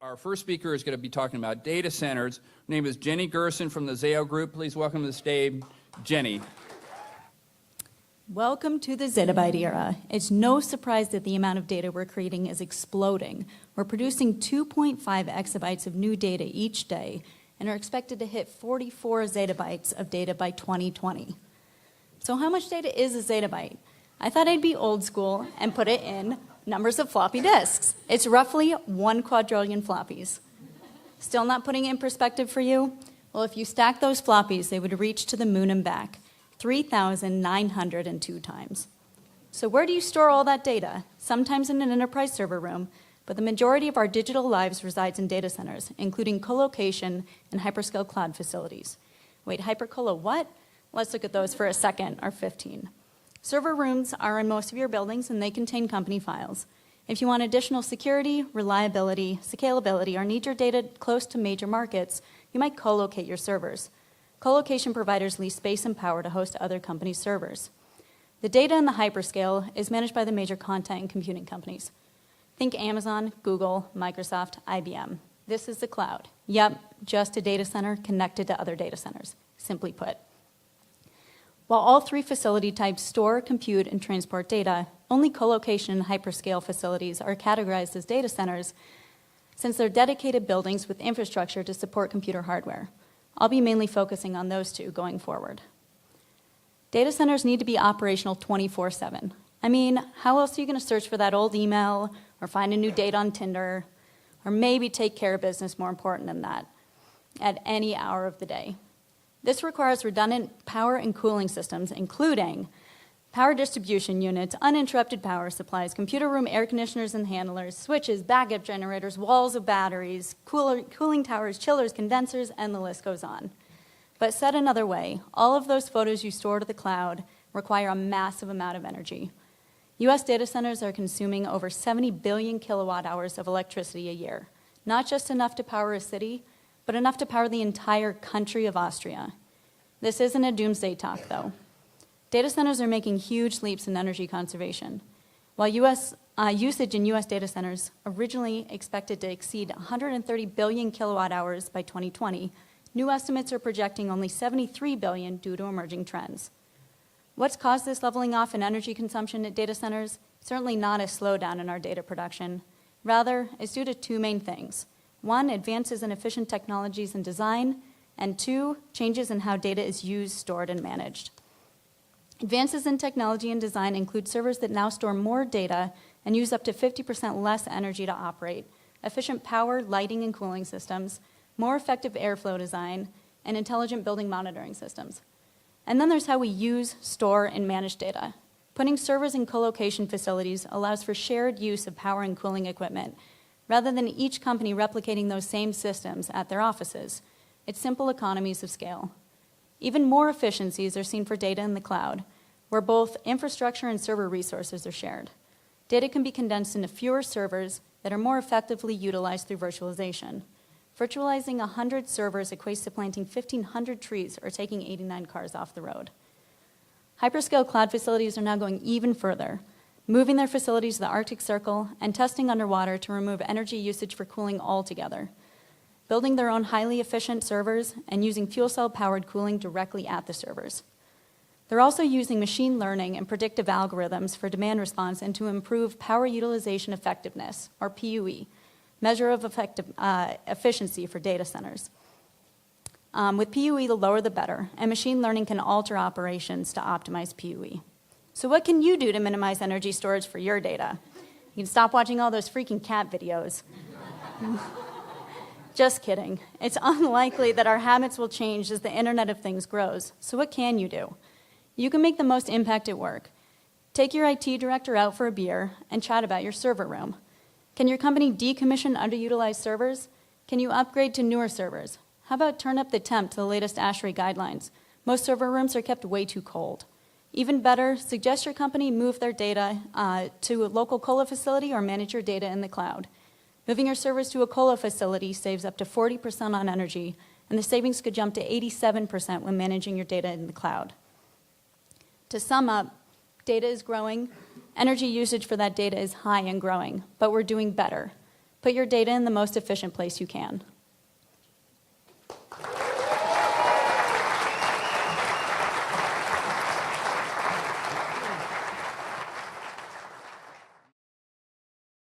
Our first speaker is going to be talking about data centers. Her name is Jenny Gerson from the Zayo Group. Please welcome to the stage, Jenny. Welcome to the zettabyte era. It's no surprise that the amount of data we're creating is exploding. We're producing 2.5 exabytes of new data each day and are expected to hit 44 zettabytes of data by 2020. So how much data is a zettabyte? I thought I'd be old school and put it in numbers of floppy disks. It's roughly 1 quadrillion floppies. Still not putting it in perspective for you? Well, if you stack those floppies, they would reach to the moon and back, 3,902 times. So where do you store all that data? Sometimes in an enterprise server room, but the majority of our digital lives resides in data centers, including colocation and hyperscale cloud facilities. Wait, hypercolo what? Let's look at those for a second, or 15. Server rooms are in most of your buildings, and they contain company files. If you want additional security, reliability, scalability, or need your data close to major markets, you might co-locate your servers. Colocation providers lease space and power to host other companies' servers. The data in the hyperscale is managed by the major content and computing companies. Think Amazon, Google, Microsoft, IBM. This is the cloud. Yep, just a data center connected to other data centers, simply put. While all three facility types store, compute, and transport data, only colocation and hyperscale facilities are categorized as data centers since they're dedicated buildings with infrastructure to support computer hardware. I'll be mainly focusing on those two going forward. Data centers need to be operational 24/7. I mean, how else are you going to search for that old email or find a new date on Tinder or maybe take care of business more important than that at any hour of the day? This requires redundant power and cooling systems, including power distribution units, uninterrupted power supplies, computer room air conditioners and handlers, switches, backup generators, walls of batteries, cooling towers, chillers, condensers, and the list goes on. But said another way, all of those photos you store to the cloud require a massive amount of energy. U.S. data centers are consuming over 70 billion kilowatt hours of electricity a year, not just enough to power a city, but enough to power the entire country of Austria. This isn't a doomsday talk, though. Data centers are making huge leaps in energy conservation. While usage in U.S. data centers originally expected to exceed 130 billion kilowatt hours by 2020, new estimates are projecting only 73 billion due to emerging trends. What's caused this leveling off in energy consumption at data centers? Certainly not a slowdown in our data production. Rather, it's due to two main things. One, advances in efficient technologies and design, and two, changes in how data is used, stored, and managed. Advances in technology and design include servers that now store more data and use up to 50% less energy to operate, efficient power, lighting, and cooling systems, more effective airflow design, and intelligent building monitoring systems. And then there's how we use, store, and manage data. Putting servers in colocation facilities allows for shared use of power and cooling equipment, rather than each company replicating those same systems at their offices. It's simple economies of scale. Even more efficiencies are seen for data in the cloud, where both infrastructure and server resources are shared. Data can be condensed into fewer servers that are more effectively utilized through virtualization. Virtualizing 100 servers equates to planting 1,500 trees or taking 89 cars off the road. Hyperscale cloud facilities are now going even further, moving their facilities to the Arctic Circle and testing underwater to remove energy usage for cooling altogether, building their own highly efficient servers and using fuel cell-powered cooling directly at the servers. They're also using machine learning and predictive algorithms for demand response and to improve power utilization effectiveness, or PUE, measure of efficiency for data centers. With PUE, the lower the better, and machine learning can alter operations to optimize PUE. So what can you do to minimize energy storage for your data? You can stop watching all those freaking cat videos. Just kidding. It's unlikely that our habits will change as the Internet of Things grows. So what can you do? You can make the most impact at work. Take your IT director out for a beer and chat about your server room. Can your company decommission underutilized servers? Can you upgrade to newer servers? How about turn up the temp to the latest ASHRAE guidelines? Most server rooms are kept way too cold. Even better, suggest your company move their data to a local colo facility or manage your data in the cloud. Moving your servers to a colo facility saves up to 40% on energy, and the savings could jump to 87% when managing your data in the cloud. To sum up, data is growing, energy usage for that data is high and growing, but we're doing better. Put your data in the most efficient place you can.